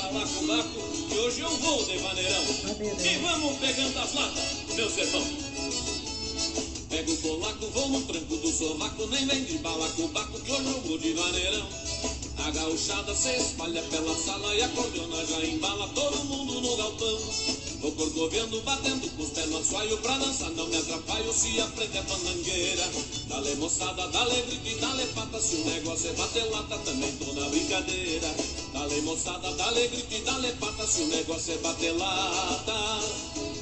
balacobaco, que hoje eu vou de vaneirão. E vamos pegando as latas, meus irmãos. Pego o polaco, vou no tranco do sovaco, nem vem de balacobaco, que hoje eu vou de vaneirão. A gauchada se espalha pela sala e a cordiona já embala todo mundo no galpão. Vou corcoveando, batendo com os pés no assoalho, pra dançar não me atrapalho se a frente é pandangueira. Dale moçada, dale grito e dale pata, se o negócio é bater lata, também tô na brincadeira. Dale moçada, dale grito e dale pata, se o negócio é bater lata,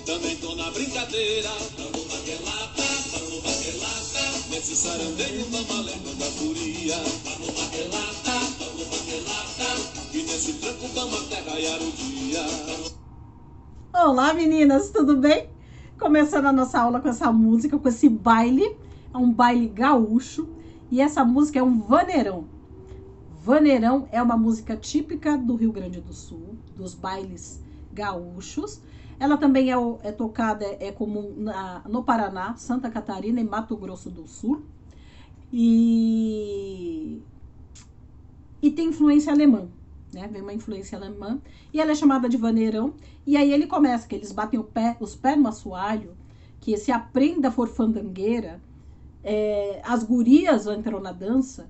também tô na brincadeira. Vamos bater lata, vamos bater lata, nesse sarandeio vamos lembrando da furia. Vamos bater lata, vamos bater lata, e nesse tranco vamos até raiar o dia. Olá meninas, tudo bem? Começando a nossa aula com essa música, com esse baile, é um baile gaúcho e essa música é um vaneirão. Vaneirão é uma música típica do Rio Grande do Sul, dos bailes gaúchos. Ela também é tocada, é comum no Paraná, Santa Catarina e Mato Grosso do Sul. E tem influência alemã. Né? Vem uma influência alemã, e ela é chamada de vaneirão, e aí ele começa, que eles batem os pés no assoalho, que se a prenda for fandangueira, as gurias entram na dança,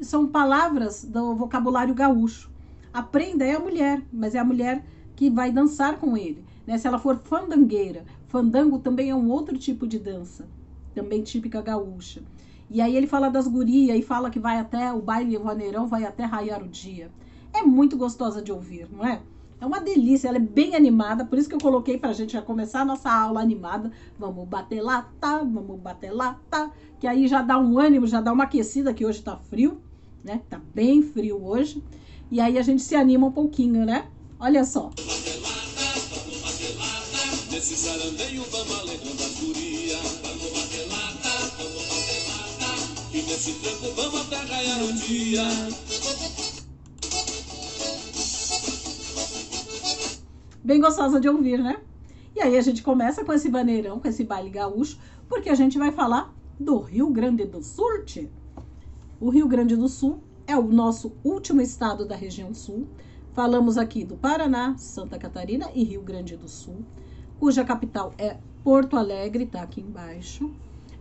são palavras do vocabulário gaúcho. A prenda é a mulher, mas é a mulher que vai dançar com ele, né? Se ela for fandangueira, fandango também é um outro tipo de dança, também típica gaúcha. E aí ele fala das gurias, e fala que vai até, o baile vaneirão vai até raiar o dia. É muito gostosa de ouvir, não é? É uma delícia, ela é bem animada, por isso que eu coloquei pra gente já começar a nossa aula animada. Vamos bater lata, que aí já dá um ânimo, já dá uma aquecida, que hoje tá frio, né? Tá bem frio hoje. E aí a gente se anima um pouquinho, né? Olha só. Vamos bater lata, nesse sarandeio vamos alegrando as gurias. Vamos bater lata, e nesse tranco vamos até raiar o dia. Bem gostosa de ouvir, né? E aí a gente começa com esse vaneirão, com esse baile gaúcho, porque a gente vai falar do Rio Grande do Sul. O Rio Grande do Sul é o nosso último estado da região sul. Falamos aqui do Paraná, Santa Catarina e Rio Grande do Sul, cuja capital é Porto Alegre, tá aqui embaixo.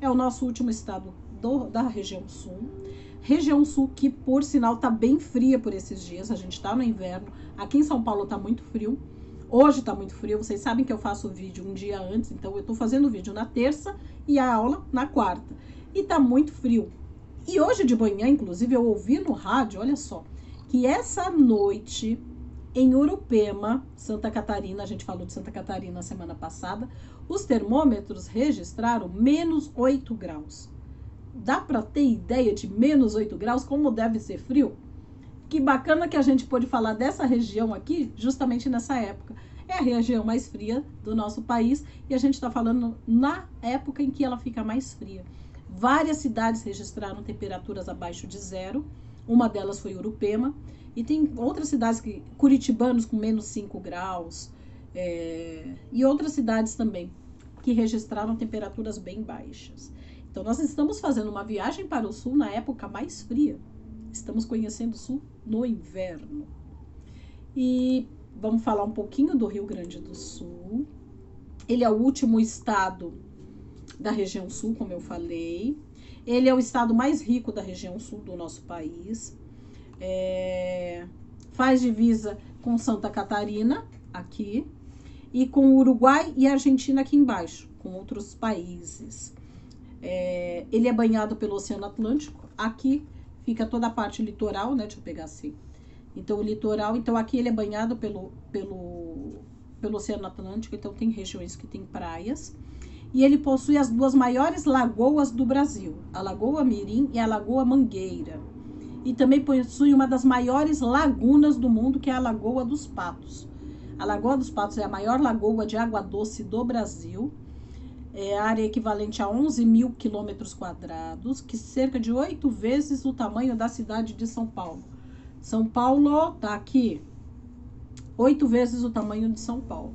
É o nosso último estado da região sul. Região sul que, por sinal, tá bem fria por esses dias. A gente tá no inverno. Aqui em São Paulo tá muito frio. Hoje tá muito frio, vocês sabem que eu faço o vídeo um dia antes, então eu tô fazendo o vídeo na terça e a aula na quarta. E tá muito frio. E hoje de manhã, inclusive, eu ouvi no rádio, olha só, que essa noite em Urupema, Santa Catarina, a gente falou de Santa Catarina semana passada, os termômetros registraram menos 8 graus. Dá pra ter ideia de menos 8 graus, como deve ser frio? Que bacana que a gente pôde falar dessa região aqui, justamente nessa época. É a região mais fria do nosso país e a gente está falando na época em que ela fica mais fria. Várias cidades registraram temperaturas abaixo de zero, uma delas foi Urupema, e tem outras cidades, curitibanos com menos 5 graus, e outras cidades também, que registraram temperaturas bem baixas. Então nós estamos fazendo uma viagem para o sul na época mais fria. Estamos conhecendo o sul no inverno. E vamos falar um pouquinho do Rio Grande do Sul. Ele é o último estado da região sul, como eu falei. Ele é o estado mais rico da região sul do nosso país. Faz divisa com Santa Catarina, aqui, e com o Uruguai e a Argentina aqui embaixo, com outros países. Ele é banhado pelo Oceano Atlântico, aqui fica toda a parte litoral, né? Deixa eu pegar assim. Então, o litoral, então aqui ele é banhado pelo Oceano Atlântico, então tem regiões que tem praias. E ele possui as duas maiores lagoas do Brasil, a Lagoa Mirim e a Lagoa Mangueira. E também possui uma das maiores lagunas do mundo, que é a Lagoa dos Patos. A Lagoa dos Patos é a maior lagoa de água doce do Brasil. É área equivalente a 11 mil quilômetros quadrados, que cerca de 8 vezes o tamanho da cidade de São Paulo. São Paulo tá aqui, 8 vezes o tamanho de São Paulo.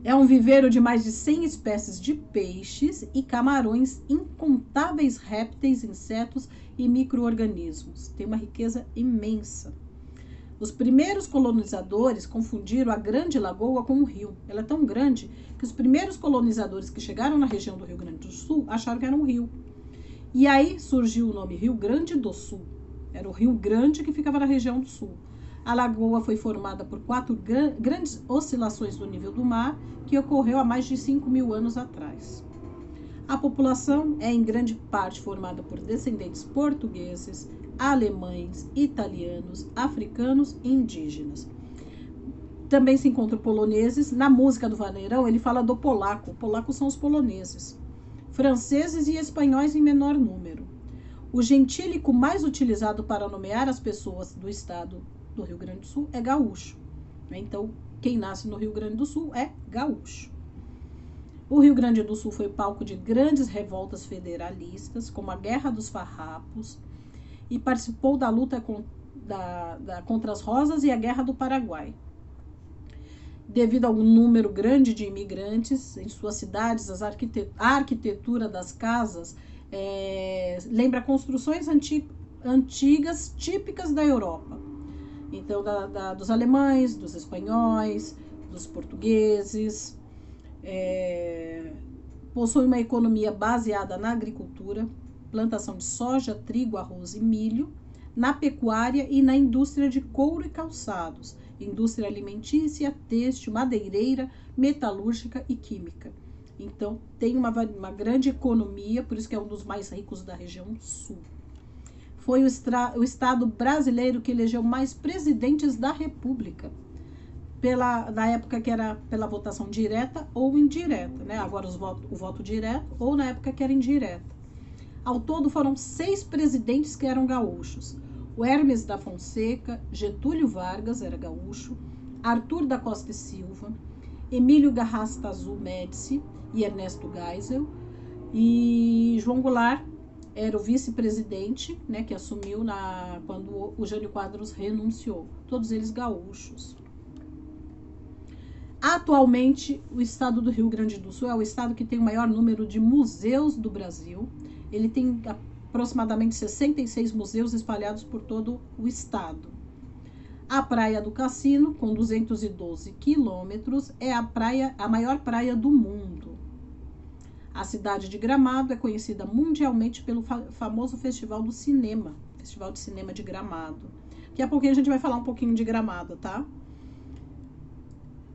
É um viveiro de mais de 100 espécies de peixes e camarões, incontáveis répteis, insetos e micro-organismos. Tem uma riqueza imensa. Os primeiros colonizadores confundiram a Grande Lagoa com um rio. Ela é tão grande que os primeiros colonizadores que chegaram na região do Rio Grande do Sul acharam que era um rio. E aí surgiu o nome Rio Grande do Sul. Era o Rio Grande que ficava na região do sul. A lagoa foi formada por 4 grandes oscilações do nível do mar, que ocorreu há mais de 5.000 anos atrás. A população é em grande parte formada por descendentes portugueses, alemães, italianos, africanos e indígenas. Também se encontram poloneses. Na música do vaneirão, ele fala do polaco. Polacos são os poloneses. Franceses e espanhóis em menor número. O gentílico mais utilizado para nomear as pessoas do estado do Rio Grande do Sul é gaúcho. Então, quem nasce no Rio Grande do Sul é gaúcho. O Rio Grande do Sul foi palco de grandes revoltas federalistas, como a Guerra dos Farrapos, e participou da luta contra as Rosas e a Guerra do Paraguai. Devido a um número grande de imigrantes em suas cidades, a arquitetura das casas lembra construções antigas típicas da Europa. Então, dos alemães, dos espanhóis, dos portugueses. Possui uma economia baseada na agricultura, plantação de soja, trigo, arroz e milho, na pecuária e na indústria de couro e calçados, indústria alimentícia, têxtil, madeireira, metalúrgica e química. Então, tem uma grande economia, por isso que é um dos mais ricos da região sul. Foi o estado brasileiro que elegeu mais presidentes da República, na época que era pela votação direta ou indireta, né? Agora o voto direto, ou na época que era indireta. Ao todo foram 6 presidentes que eram gaúchos. O Hermes da Fonseca, Getúlio Vargas era gaúcho, Arthur da Costa e Silva, Emílio Garrastazu Médici e Ernesto Geisel, e João Goulart era o vice-presidente, né, que assumiu quando o Jânio Quadros renunciou. Todos eles gaúchos. Atualmente, o estado do Rio Grande do Sul é o estado que tem o maior número de museus do Brasil. Ele tem aproximadamente 66 museus espalhados por todo o estado. A Praia do Cassino, com 212 quilômetros, é a maior praia do mundo. A cidade de Gramado é conhecida mundialmente pelo famoso Festival do Cinema, Festival de Cinema de Gramado. Daqui a pouquinho a gente vai falar um pouquinho de Gramado, tá?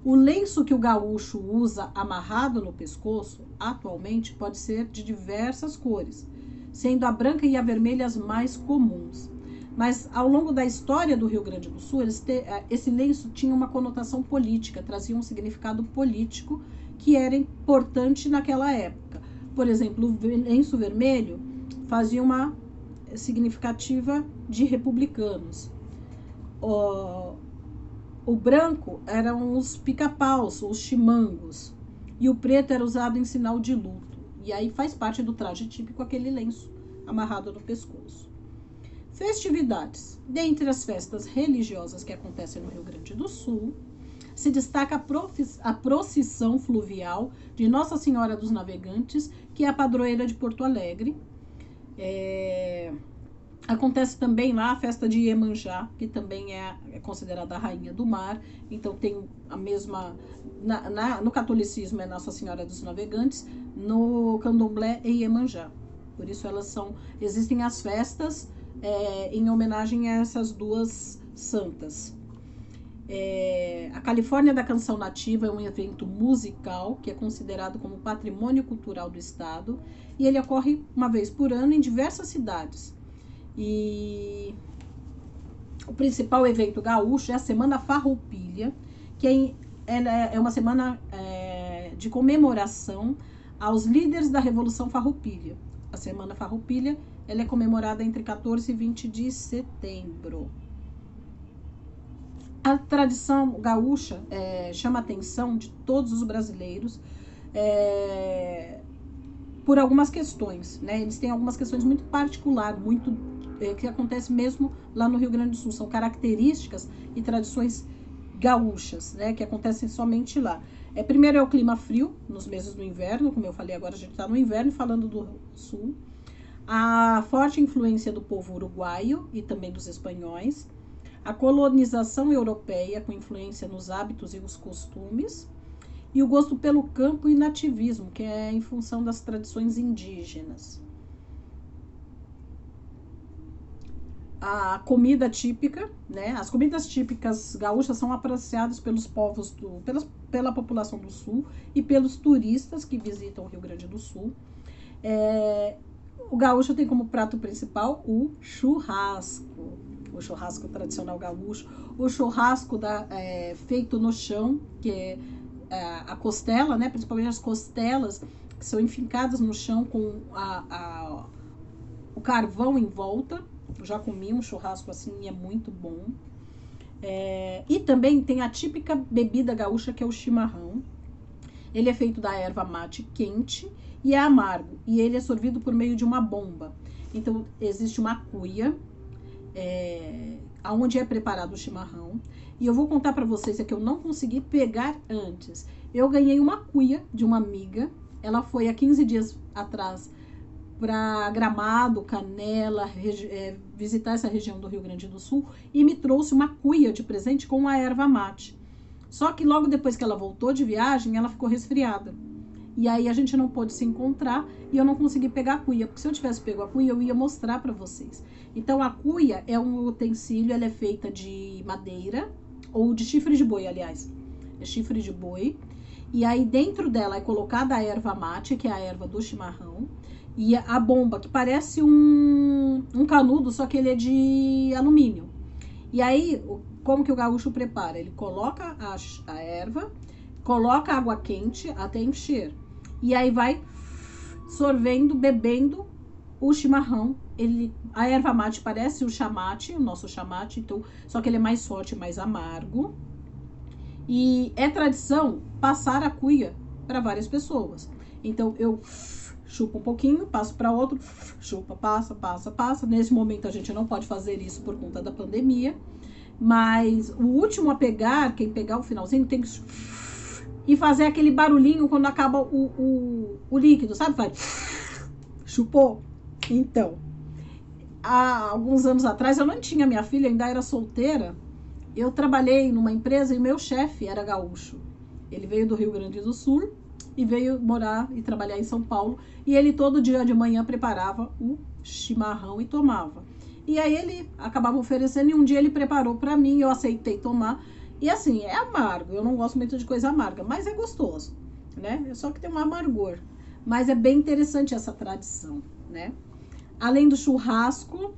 O lenço que o gaúcho usa amarrado no pescoço, atualmente, pode ser de diversas cores, sendo a branca e a vermelha as mais comuns. Mas, ao longo da história do Rio Grande do Sul, esse lenço tinha uma conotação política, trazia um significado político que era importante naquela época. Por exemplo, o lenço vermelho fazia uma significativa de republicanos. O branco eram os pica-paus, os chimangos, e o preto era usado em sinal de luto. E aí faz parte do traje típico aquele lenço amarrado no pescoço. Festividades. Dentre as festas religiosas que acontecem no Rio Grande do Sul, se destaca a procissão fluvial de Nossa Senhora dos Navegantes, que é a padroeira de Porto Alegre. Acontece também lá a festa de Iemanjá, que também é considerada a rainha do mar. Então tem a mesma... no catolicismo é Nossa Senhora dos Navegantes, no candomblé é Iemanjá. Por isso existem as festas em homenagem a essas duas santas. A Califórnia da Canção Nativa é um evento musical que é considerado como patrimônio cultural do estado, e ele ocorre uma vez por ano em diversas cidades. E o principal evento gaúcho é a Semana Farroupilha, que é uma semana de comemoração aos líderes da Revolução Farroupilha. A Semana Farroupilha ela é comemorada entre 14 e 20 de setembro. A tradição gaúcha chama a atenção de todos os brasileiros por algumas questões, né? Eles têm algumas questões muito particulares, que acontece mesmo lá no Rio Grande do Sul. São características e tradições gaúchas, né, que acontecem somente lá. Primeiro é o clima frio, nos meses do inverno, como eu falei agora, a gente está no inverno falando do sul. A forte influência do povo uruguaio e também dos espanhóis. A colonização europeia, com influência nos hábitos e os costumes, e o gosto pelo campo e nativismo, que é em função das tradições indígenas. A comida típica, né? As comidas típicas gaúchas são apreciadas pelos povos pela população do sul e pelos turistas que visitam o Rio Grande do Sul. O gaúcho tem como prato principal o churrasco tradicional gaúcho, o churrasco feito no chão, que é a costela, né? Principalmente as costelas que são enfincadas no chão com o carvão em volta. Eu já comi um churrasco assim e é muito bom. E também tem a típica bebida gaúcha, que é o chimarrão. Ele é feito da erva mate quente e é amargo. E ele é sorvido por meio de uma bomba. Então, existe uma cuia, onde é preparado o chimarrão. E eu vou contar para vocês que eu não consegui pegar antes. Eu ganhei uma cuia de uma amiga. Ela foi há 15 dias atrás para Gramado, Canela, visitar essa região do Rio Grande do Sul e me trouxe uma cuia de presente com a erva mate. Só que logo depois que ela voltou de viagem, ela ficou resfriada. E aí a gente não pôde se encontrar e eu não consegui pegar a cuia, porque se eu tivesse pego a cuia, eu ia mostrar para vocês. Então a cuia é um utensílio, ela é feita de madeira ou de chifre de boi, aliás. É chifre de boi. E aí dentro dela é colocada a erva mate, que é a erva do chimarrão. E a bomba, que parece um canudo, só que ele é de alumínio. E aí, como que o gaúcho prepara? Ele coloca a erva, coloca água quente até encher. E aí vai sorvendo, bebendo o chimarrão. A erva mate parece o chamate, o nosso chamate, então, só que ele é mais forte, mais amargo. E é tradição passar a cuia para várias pessoas. Então, eu chupa um pouquinho, passo para outro, chupa, passa. Nesse momento a gente não pode fazer isso por conta da pandemia, mas o último a pegar, quem pegar o finalzinho, tem que e fazer aquele barulhinho quando acaba o líquido, sabe? Faz chupou. Então, há alguns anos atrás, eu não tinha minha filha, ainda era solteira, eu trabalhei numa empresa e meu chefe era gaúcho. Ele veio do Rio Grande do Sul e veio morar e trabalhar em São Paulo. E ele todo dia de manhã preparava o chimarrão e tomava. E aí ele acabava oferecendo e um dia ele preparou para mim, eu aceitei tomar. E assim, é amargo, eu não gosto muito de coisa amarga, mas é gostoso, né? Só que tem um amargor. Mas é bem interessante essa tradição, né? Além do churrasco,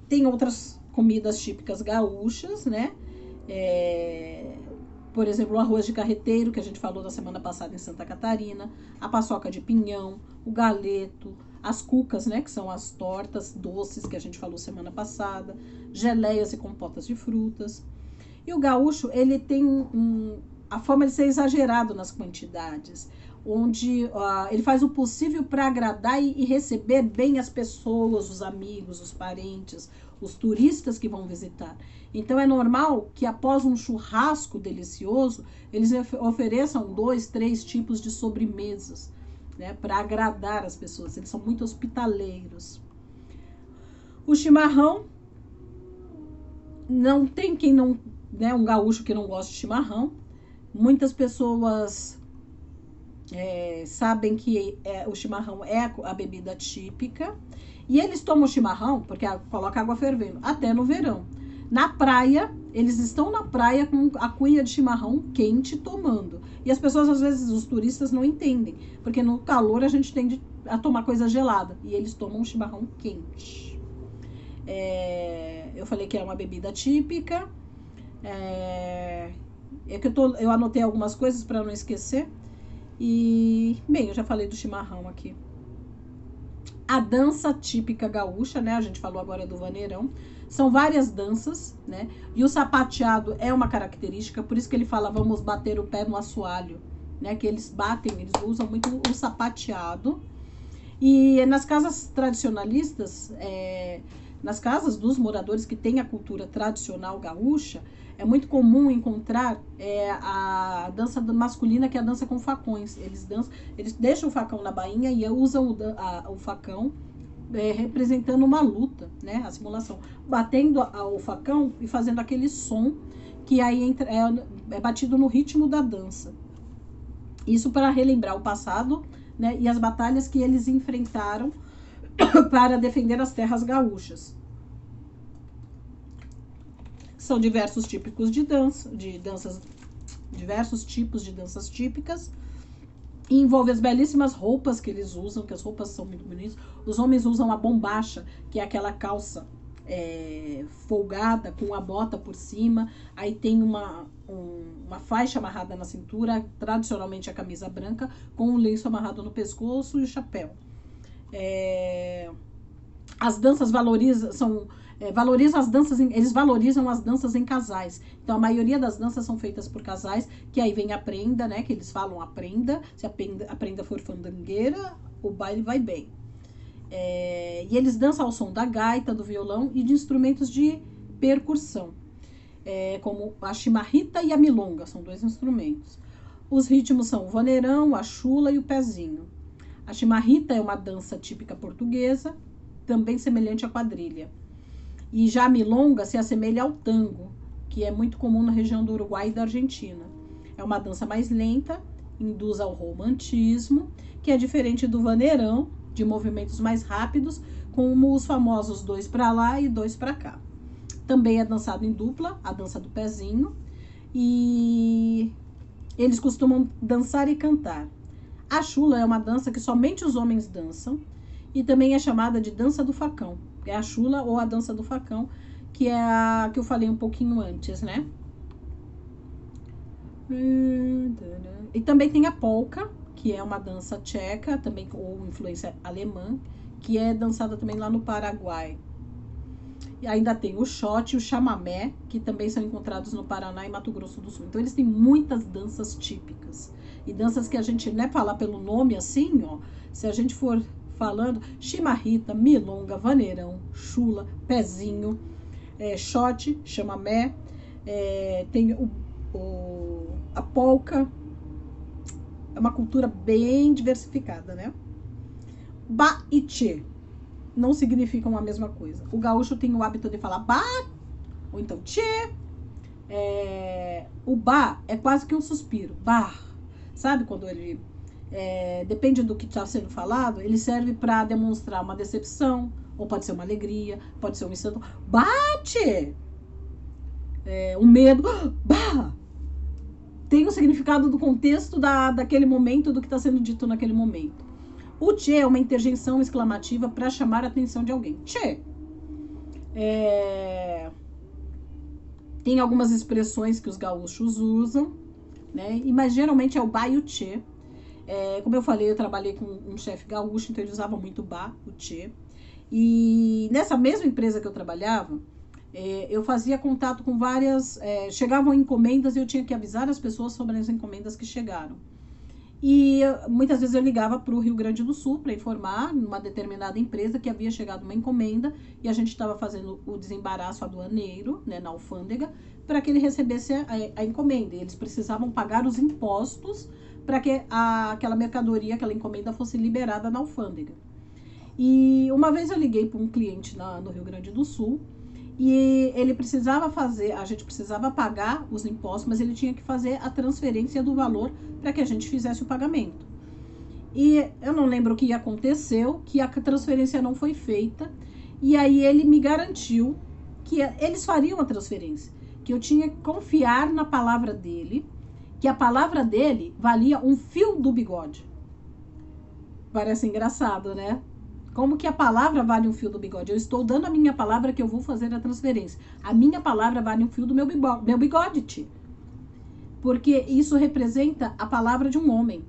tem outras comidas típicas gaúchas, né? Por exemplo, o arroz de carreteiro, que a gente falou na semana passada em Santa Catarina, a paçoca de pinhão, o galeto, as cucas, né, que são as tortas doces que a gente falou semana passada, geleias e compotas de frutas. E o gaúcho, ele tem a forma de ser exagerado nas quantidades, onde ele faz o possível para agradar e receber bem as pessoas, os amigos, os parentes, os turistas que vão visitar. Então é normal que após um churrasco delicioso, eles ofereçam 2, 3 tipos de sobremesas, né, para agradar as pessoas. Eles são muito hospitaleiros. O chimarrão, não tem quem não, né, um gaúcho que não gosta de chimarrão. Muitas pessoas sabem que o chimarrão é a bebida típica. E eles tomam chimarrão, porque coloca água fervendo, até no verão. Na praia, eles estão na praia com a cuia de chimarrão quente tomando. E as pessoas, às vezes, os turistas não entendem, porque no calor a gente tende a tomar coisa gelada. E eles tomam chimarrão quente. Eu falei que é uma bebida típica. Eu anotei algumas coisas para não esquecer. E, bem, eu já falei do chimarrão aqui. A dança típica gaúcha, né? A gente falou agora do vaneirão. São várias danças, né? E o sapateado é uma característica, por isso que ele fala, vamos bater o pé no assoalho, né? Que eles batem, eles usam muito o sapateado. E nas casas tradicionalistas, nas casas dos moradores que têm a cultura tradicional gaúcha, é muito comum encontrar a dança masculina, que é a dança com facões. Eles deixam o facão na bainha e usam o facão, representando uma luta, né? A simulação. Batendo o facão e fazendo aquele som que aí é batido no ritmo da dança. Isso para relembrar o passado, né? E as batalhas que eles enfrentaram para defender as terras gaúchas. São diversos tipos de danças, diversos tipos de danças típicas. E envolve as belíssimas roupas que eles usam, que as roupas são muito bonitas. Os homens usam a bombacha, que é aquela calça folgada, com a bota por cima. Aí tem uma faixa amarrada na cintura, tradicionalmente a camisa branca, com um lenço amarrado no pescoço e o chapéu. As danças valorizam as danças, eles valorizam as danças em casais. Então a maioria das danças são feitas por casais, que aí vem a prenda, né? Que eles falam a prenda. Se a prenda for fandangueira, o baile vai bem. E eles dançam ao som da gaita, do violão e de instrumentos de percussão, como a chimarrita e a milonga, são 2 instrumentos. Os ritmos são o vaneirão, a chula e o pezinho. A chimarrita é uma dança típica portuguesa, também semelhante à quadrilha. E já a milonga se assemelha ao tango, que é muito comum na região do Uruguai e da Argentina. É uma dança mais lenta, induz ao romantismo, que é diferente do vaneirão, de movimentos mais rápidos, como os famosos 2 para lá e 2 para cá. Também é dançado em dupla, a dança do pezinho, e eles costumam dançar e cantar. A chula é uma dança que somente os homens dançam, e também é chamada de dança do facão. É a chula ou a dança do facão, que é a que eu falei um pouquinho antes, né? E também tem a polka, que é uma dança tcheca, também com influência alemã, que é dançada também lá no Paraguai. E ainda tem o shot e o chamamé, que também são encontrados no Paraná e Mato Grosso do Sul. Então eles têm muitas danças típicas. E danças que a gente, né, falar pelo nome assim, ó, se a gente for falando, chimarrita, milonga, vaneirão, chula, pezinho, shot, chamamé, tem a polca. É uma cultura bem diversificada, né? Ba e tchê não significam a mesma coisa. O gaúcho tem o hábito de falar ba, ou então tchê. O ba é quase que um suspiro. Ba, sabe quando ele... depende do que está sendo falado, ele serve para demonstrar uma decepção, ou pode ser uma alegria, pode ser um instante. Bate! Um medo. Bah! Tem o significado do contexto daquele momento, do que está sendo dito naquele momento. O tchê é uma interjeição exclamativa para chamar a atenção de alguém. Tchê! Tem algumas expressões que os gaúchos usam, né? Mas geralmente é o ba e o tchê. Como eu falei, eu trabalhei com um chefe gaúcho, então ele usava muito o ba, o tchê. E nessa mesma empresa que eu trabalhava, eu fazia contato com várias... chegavam encomendas e eu tinha que avisar as pessoas sobre as encomendas que chegaram. E muitas vezes eu ligava para o Rio Grande do Sul para informar numa determinada empresa que havia chegado uma encomenda e a gente estava fazendo o desembaraço aduaneiro, né, na alfândega, para que ele recebesse a encomenda. E eles precisavam pagar os impostos para que aquela mercadoria, aquela encomenda fosse liberada na alfândega. E uma vez eu liguei para um cliente no Rio Grande do Sul e ele precisava fazer, a gente precisava pagar os impostos, mas ele tinha que fazer a transferência do valor para que a gente fizesse o pagamento. E eu não lembro o que aconteceu, que a transferência não foi feita, e aí ele me garantiu que eles fariam a transferência, que eu tinha que confiar na palavra dele, que a palavra dele valia um fio do bigode. Parece engraçado, né? Como que a palavra vale um fio do bigode? Eu estou dando a minha palavra que eu vou fazer a transferência. A minha palavra vale um fio do meu bigode, tio. Porque isso representa a palavra de um homem.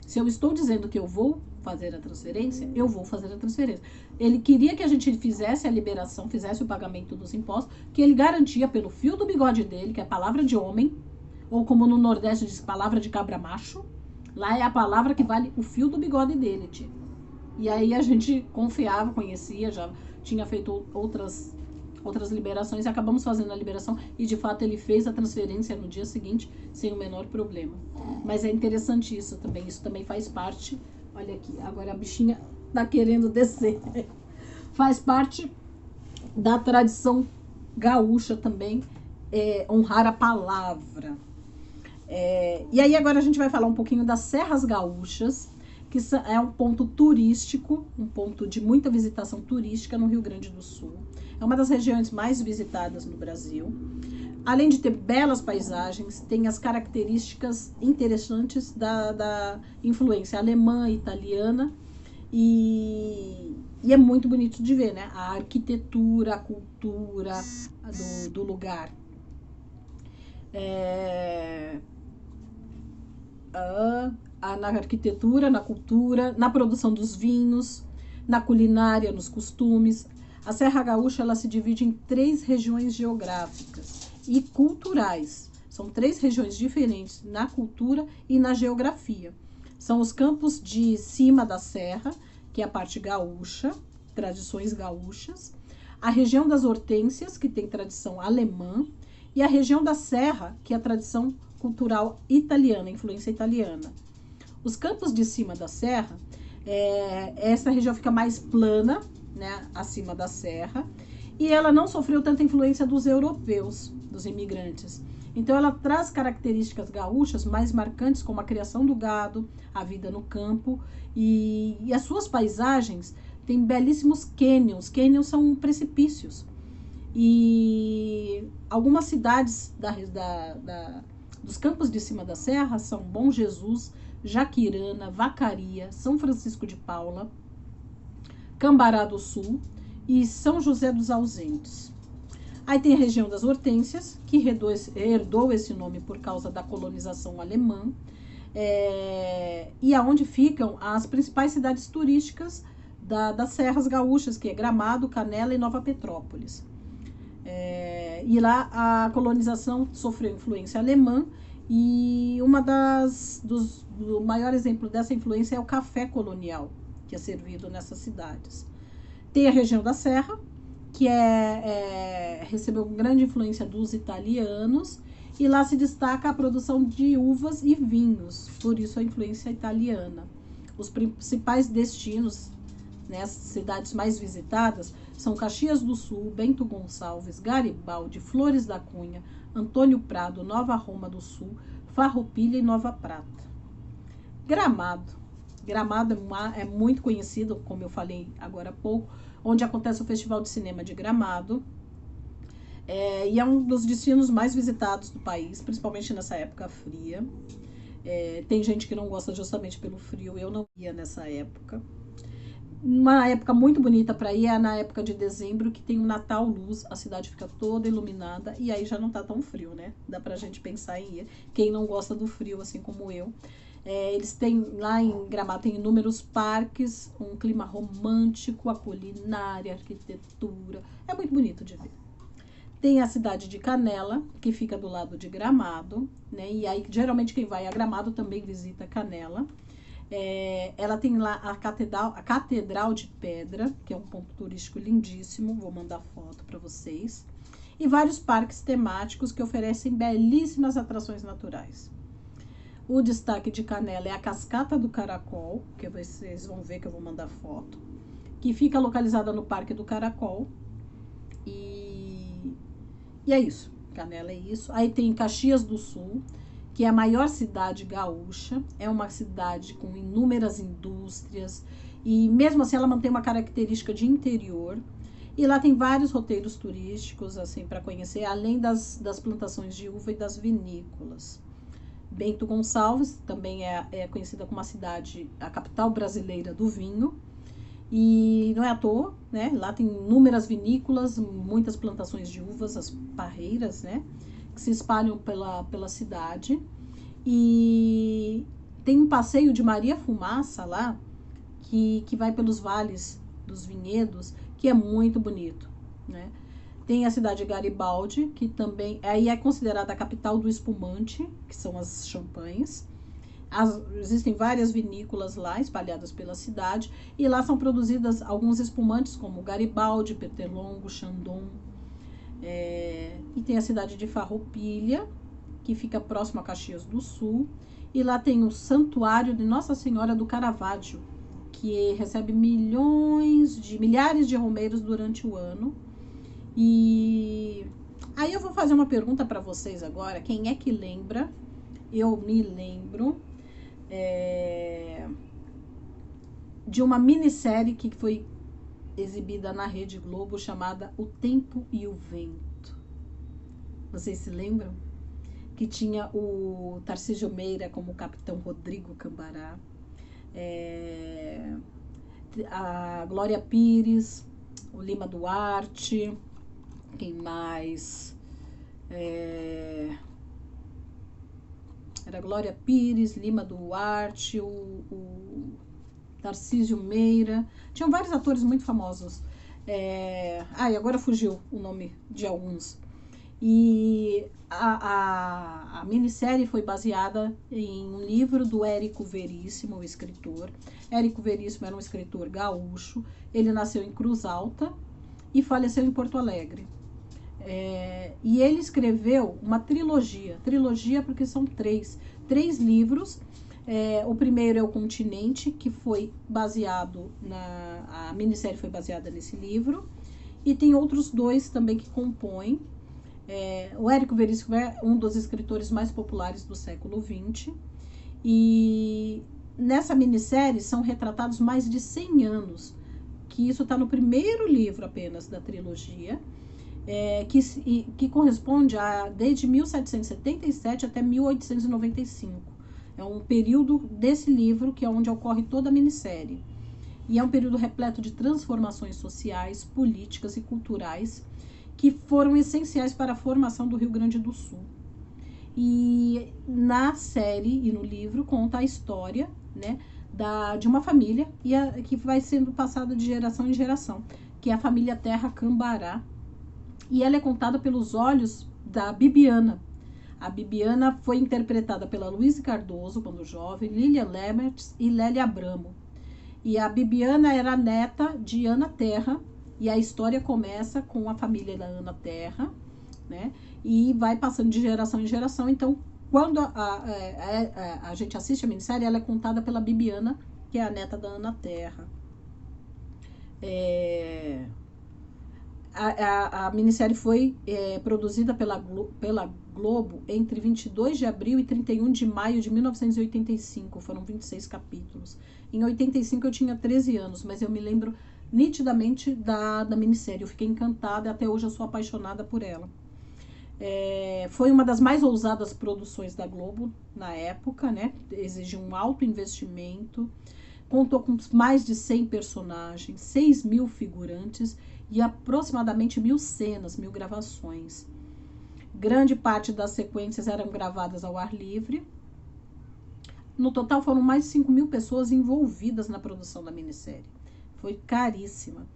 Se eu estou dizendo que eu vou fazer a transferência, eu vou fazer a transferência. Ele queria que a gente fizesse a liberação, fizesse o pagamento dos impostos, que ele garantia pelo fio do bigode dele, que é a palavra de homem, ou como no Nordeste diz, palavra de cabra macho. Lá é a palavra que vale o fio do bigode dele, tio. E aí a gente confiava, conhecia, já tinha feito outras liberações e acabamos fazendo a liberação e de fato ele fez a transferência no dia seguinte sem o menor problema. Mas é interessante isso também faz parte. Olha aqui, agora a bichinha tá querendo descer. faz parte da tradição gaúcha também, honrar a palavra. E aí agora a gente vai falar um pouquinho das Serras Gaúchas, que é um ponto turístico, um ponto de muita visitação turística no Rio Grande do Sul. É uma das regiões mais visitadas no Brasil. Além de ter belas paisagens, tem as características interessantes da influência alemã, italiana, e é muito bonito de ver, né? A arquitetura, a cultura do lugar. Na arquitetura, na cultura, na produção dos vinhos, na culinária, nos costumes. A Serra Gaúcha, ela se divide em 3 regiões geográficas e culturais. São 3 regiões diferentes na cultura e na geografia. São os campos de cima da serra, que é a parte gaúcha, tradições gaúchas. A região das hortênsias, que tem tradição alemã. E a região da serra, que é a tradição cultural italiana, influência italiana. Os campos de cima da serra, essa região fica mais plana, né, acima da serra, e ela não sofreu tanta influência dos europeus, dos imigrantes. Então ela traz características gaúchas mais marcantes, como a criação do gado, a vida no campo, e as suas paisagens têm belíssimos cânions. Cânions são precipícios. E algumas cidades dos campos de cima da serra são Bom Jesus, Jaquirana, Vacaria, São Francisco de Paula, Cambará do Sul e São José dos Ausentes. Aí tem a região das Hortênsias, que herdou esse nome por causa da colonização alemã, e aonde ficam as principais cidades turísticas das Serras Gaúchas, que é Gramado, Canela e Nova Petrópolis. E lá a colonização sofreu influência alemã, e do maior exemplo dessa influência é o café colonial, que é servido nessas cidades. Tem a região da Serra, que recebeu grande influência dos italianos, e lá se destaca a produção de uvas e vinhos, por isso a influência italiana. Os principais destinos, né, as cidades mais visitadas, são Caxias do Sul, Bento Gonçalves, Garibaldi, Flores da Cunha, Antônio Prado, Nova Roma do Sul, Farroupilha e Nova Prata. Gramado é muito conhecido, como eu falei agora há pouco, onde acontece o Festival de Cinema de Gramado, e é um dos destinos mais visitados do país, principalmente nessa época fria. Tem gente que não gosta justamente pelo frio, eu não ia nessa época. Uma época muito bonita para ir é na época de dezembro, que tem o Natal Luz, a cidade fica toda iluminada, e aí já não tá tão frio, né? Dá pra gente pensar em ir. Quem não gosta do frio, assim como eu. Eles têm, lá em Gramado, tem inúmeros parques, um clima romântico, a culinária, a arquitetura. É muito bonito de ver. Tem a cidade de Canela, que fica do lado de Gramado, né? E aí, geralmente, quem vai a Gramado também visita Canela. Ela tem lá a Catedral de Pedra, que é um ponto turístico lindíssimo, vou mandar foto para vocês, e vários parques temáticos que oferecem belíssimas atrações naturais. O destaque de Canela é a Cascata do Caracol, que vocês vão ver que eu vou mandar foto, que fica localizada no Parque do Caracol, e é isso, Canela é isso. Aí tem Caxias do Sul, que é a maior cidade gaúcha, é uma cidade com inúmeras indústrias, e mesmo assim ela mantém uma característica de interior, e lá tem vários roteiros turísticos assim para conhecer, além das plantações de uva e das vinícolas. Bento Gonçalves também é conhecida como a capital brasileira do vinho, e não é à toa, né? Lá tem inúmeras vinícolas, muitas plantações de uvas, as parreiras, né? Que se espalham pela cidade, e tem um passeio de Maria Fumaça lá, que vai pelos vales dos vinhedos, que é muito bonito, né? Tem a cidade de Garibaldi, que também aí é considerada a capital do espumante, que são as champanhes. Existem várias vinícolas lá, espalhadas pela cidade, e lá são produzidas alguns espumantes, como Garibaldi, Petelongo, Chandon. E tem a cidade de Farroupilha, que fica próximo a Caxias do Sul, e lá tem o Santuário de Nossa Senhora do Caravaggio, que recebe milhares de romeiros durante o ano. E aí eu vou fazer uma pergunta para vocês agora. Quem é que lembra? Eu me lembro de uma minissérie que foi exibida na Rede Globo chamada O Tempo e o Vento. Vocês se lembram? Que tinha o Tarcísio Meira como o Capitão Rodrigo Cambará, a Glória Pires, o Lima Duarte, quem mais? Era Glória Pires, Lima Duarte, o Tarcísio Meira. Tinham vários atores muito famosos. E agora fugiu o nome de alguns. E a minissérie foi baseada em um livro do Érico Veríssimo, o escritor. Érico Veríssimo era um escritor gaúcho. Ele nasceu em Cruz Alta e faleceu em Porto Alegre. E ele escreveu uma trilogia porque são três livros. O primeiro é O Continente, que foi baseado a minissérie foi baseada nesse livro, e tem outros dois também que compõem. O Érico Veríssimo é um dos escritores mais populares do século XX, e nessa minissérie são retratados mais de 100 anos, que isso está no primeiro livro apenas da trilogia, que corresponde a desde 1777 até 1895. É um período desse livro que é onde ocorre toda a minissérie. E é um período repleto de transformações sociais, políticas e culturais que foram essenciais para a formação do Rio Grande do Sul. E na série e no livro conta a história, né, de uma família que vai sendo passada de geração em geração, que é a família Terra Cambará. E ela é contada pelos olhos da Bibiana. A Bibiana foi interpretada pela Luísa Cardoso, quando jovem, Lilian Lemertz e Lélia Abramo. E a Bibiana era neta de Ana Terra, e a história começa com a família da Ana Terra, né? E vai passando de geração em geração. Então, quando a gente assiste a minissérie, ela é contada pela Bibiana, que é a neta da Ana Terra. A minissérie foi produzida pela Globo entre 22 de abril e 31 de maio de 1985. Foram 26 capítulos. Em 85 eu tinha 13 anos, mas eu me lembro nitidamente da minissérie. Eu fiquei encantada e até hoje eu sou apaixonada por ela. Foi uma das mais ousadas produções da Globo na época, né? Exigiu um alto investimento. Contou com mais de 100 personagens, 6.000 figurantes e aproximadamente 1.000 cenas, 1.000 gravações. Grande parte das sequências eram gravadas ao ar livre. No total foram mais de 5.000 pessoas envolvidas na produção da minissérie. Foi caríssima.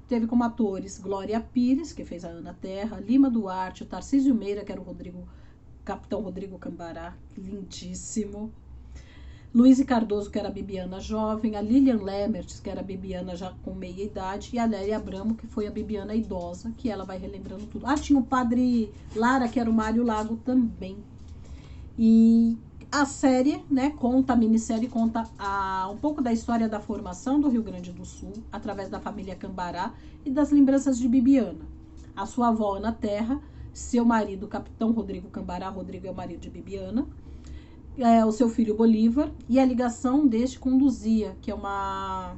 Teve como atores Glória Pires, que fez a Ana Terra, Lima Duarte, o Tarcísio Meira, que era o Capitão Rodrigo Cambará, lindíssimo. Luísa Cardoso, que era a Bibiana jovem, a Lilian Lemertz, que era a Bibiana já com meia idade, e a Lélia Abramo, que foi a Bibiana idosa, que ela vai relembrando tudo. Tinha o Padre Lara, que era o Mário Lago também. E a série, né, a minissérie conta um pouco da história da formação do Rio Grande do Sul, através da família Cambará e das lembranças de Bibiana. A sua avó Ana Terra, seu marido, Capitão Rodrigo Cambará, Rodrigo é o marido de Bibiana, o seu filho Bolívar, e a ligação deste com Luzia, que é uma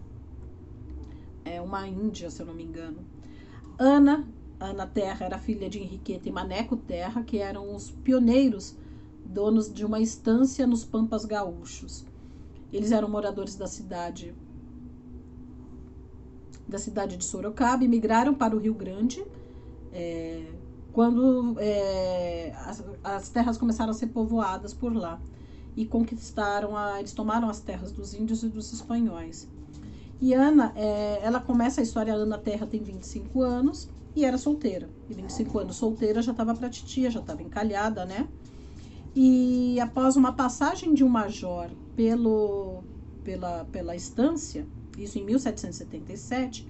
índia, se eu não me engano. Ana Terra era filha de Henriqueta e Maneco Terra, que eram os pioneiros donos de uma estância nos Pampas Gaúchos. Eles eram moradores da cidade de Sorocaba e migraram para o Rio Grande quando as terras começaram a ser povoadas por lá. E eles tomaram as terras dos índios e dos espanhóis. E Ana, ela começa a história, a Ana Terra tem 25 anos e era solteira. E 25 anos solteira já estava pra titia, já estava encalhada, né? E após uma passagem de um major pela estância, isso em 1777,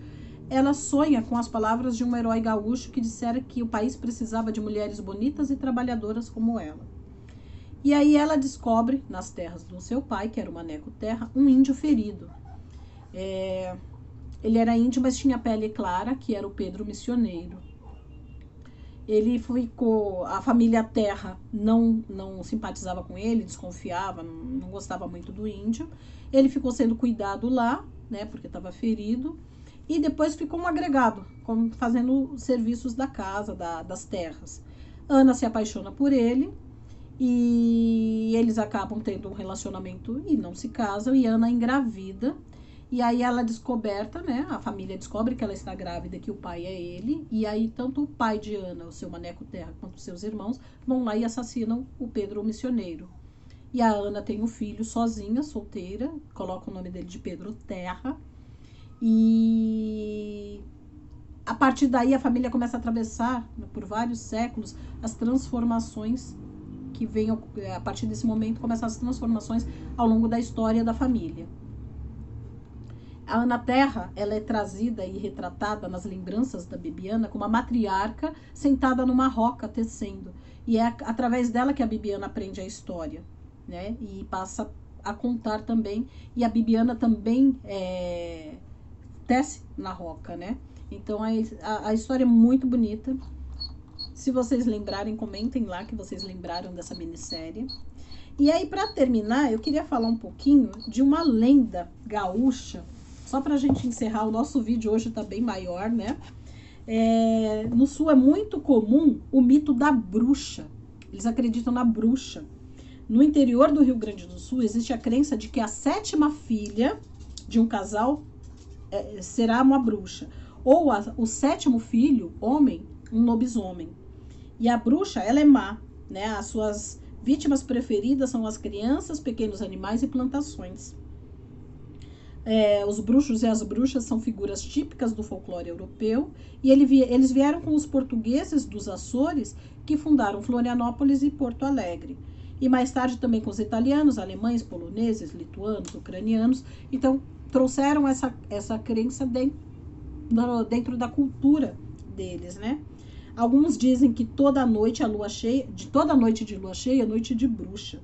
ela sonha com as palavras de um herói gaúcho que dissera que o país precisava de mulheres bonitas e trabalhadoras como ela. E aí ela descobre, nas terras do seu pai, que era o Maneco Terra, um índio ferido. Ele era índio, mas tinha pele clara, que era o Pedro Missioneiro. Ele ficou... A família Terra não simpatizava com ele, desconfiava, não gostava muito do índio. Ele ficou sendo cuidado lá, né, porque estava ferido. E depois ficou um agregado, fazendo serviços da casa, das terras. Ana se apaixona por ele e eles acabam tendo um relacionamento e não se casam. E Ana engravida. E aí ela é descoberta, né? A família descobre que ela está grávida, que o pai é ele. E aí tanto o pai de Ana, o seu Maneco Terra, quanto os seus irmãos vão lá e assassinam o Pedro o Missioneiro. E a Ana tem um filho sozinha, solteira, coloca o nome dele de Pedro Terra. E a partir daí a família começa a atravessar, por vários séculos, as transformações que vêm, a partir desse momento, começam as transformações ao longo da história da família. A Ana Terra, ela é trazida e retratada nas lembranças da Bibiana como uma matriarca sentada numa roca tecendo. E é através dela que a Bibiana aprende a história, né? E passa a contar também. E a Bibiana também tece na roca, né? Então a história é muito bonita. Se vocês lembrarem, comentem lá que vocês lembraram dessa minissérie. E aí, para terminar, eu queria falar um pouquinho de uma lenda gaúcha. Só para a gente encerrar, o nosso vídeo hoje está bem maior, né? No Sul é muito comum o mito da bruxa. Eles acreditam na bruxa. No interior do Rio Grande do Sul existe a crença de que a 7ª filha de um casal será uma bruxa. Ou o 7º filho, homem, um lobisomem. E a bruxa, ela é má, né? As suas vítimas preferidas são as crianças, pequenos animais e plantações. Os bruxos e as bruxas são figuras típicas do folclore europeu e eles vieram com os portugueses dos Açores, que fundaram Florianópolis e Porto Alegre. E mais tarde também com os italianos, alemães, poloneses, lituanos, ucranianos. Então, trouxeram essa crença dentro da cultura deles, né? Alguns dizem que toda noite de lua cheia é noite de bruxa.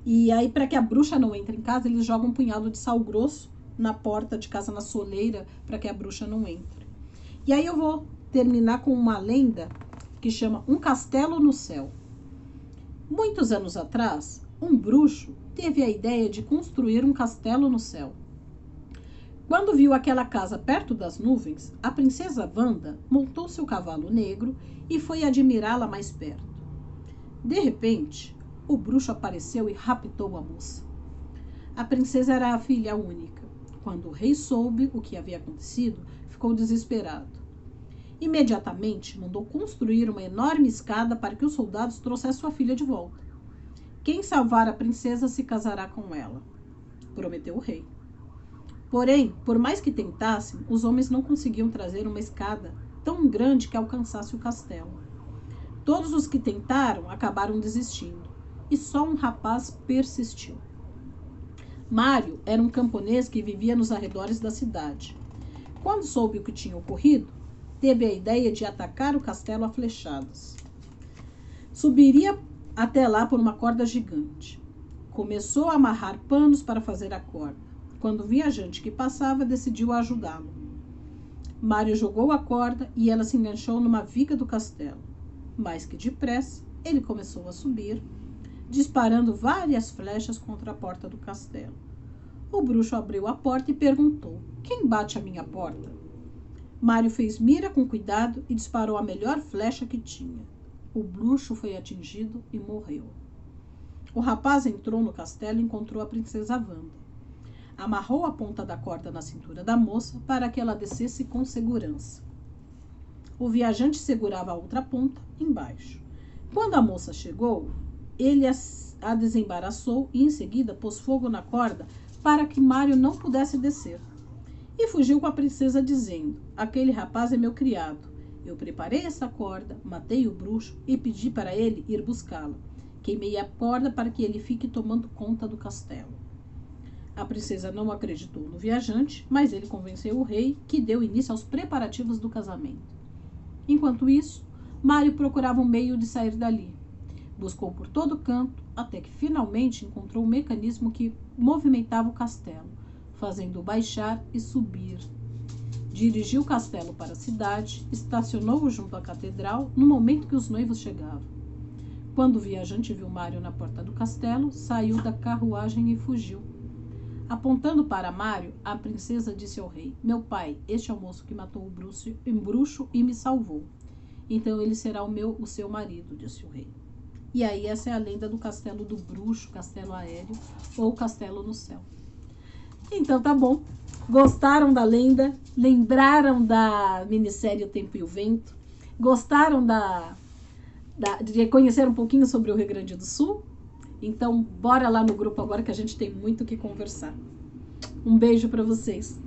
E aí, para que a bruxa não entre em casa, eles jogam um punhado de sal grosso na porta de casa, na soleira, para que a bruxa não entre. E aí eu vou terminar com uma lenda que chama Um Castelo no Céu. Muitos anos atrás, um bruxo teve a ideia de construir um castelo no céu. Quando viu aquela casa perto das nuvens, a princesa Wanda montou seu cavalo negro e foi admirá-la mais perto. De repente, o bruxo apareceu e raptou a moça. A princesa era a filha única. Quando o rei soube o que havia acontecido, ficou desesperado. Imediatamente mandou construir uma enorme escada para que os soldados trouxessem sua filha de volta. Quem salvar a princesa se casará com ela, prometeu o rei. Porém, por mais que tentassem, os homens não conseguiam trazer uma escada tão grande que alcançasse o castelo. Todos os que tentaram acabaram desistindo, e só um rapaz persistiu. Mário era um camponês que vivia nos arredores da cidade. Quando soube o que tinha ocorrido, teve a ideia de atacar o castelo a flechadas. Subiria até lá por uma corda gigante. Começou a amarrar panos para fazer a corda. Quando o viajante que passava decidiu ajudá-lo. Mário jogou a corda e ela se enganchou numa viga do castelo. Mais que depressa, ele começou a subir, disparando várias flechas contra a porta do castelo. O bruxo abriu a porta e perguntou: "Quem bate a minha porta?" Mário fez mira com cuidado e disparou a melhor flecha que tinha. O bruxo foi atingido e morreu. O rapaz entrou no castelo e encontrou a princesa Wanda. Amarrou a ponta da corda na cintura da moça para que ela descesse com segurança. O viajante segurava a outra ponta embaixo. Quando a moça chegou, ele a desembaraçou e em seguida pôs fogo na corda para que Mário não pudesse descer. E fugiu com a princesa dizendo: "Aquele rapaz é meu criado. Eu preparei essa corda, matei o bruxo e pedi para ele ir buscá-la. Queimei a corda para que ele fique tomando conta do castelo." A princesa não acreditou no viajante, mas ele convenceu o rei, que deu início aos preparativos do casamento. Enquanto isso, Mário procurava um meio de sair dali. Buscou por todo canto, até que finalmente encontrou um mecanismo que movimentava o castelo. fazendo-o baixar e subir. Dirigiu o castelo para a cidade, estacionou-o junto à catedral no momento que os noivos chegavam. Quando o viajante viu Mário na porta do castelo, saiu da carruagem e fugiu. Apontando para Mário, a princesa disse ao rei: Meu pai, este é o moço que matou o bruxo e me salvou. Então ele será o seu marido, disse o rei. E aí essa é a lenda do castelo do bruxo, castelo aéreo ou castelo no céu. Então tá bom. Gostaram da lenda? Lembraram da minissérie O Tempo e o Vento? Gostaram de conhecer um pouquinho sobre o Rio Grande do Sul? Então bora lá no grupo agora que a gente tem muito o que conversar. Um beijo para vocês.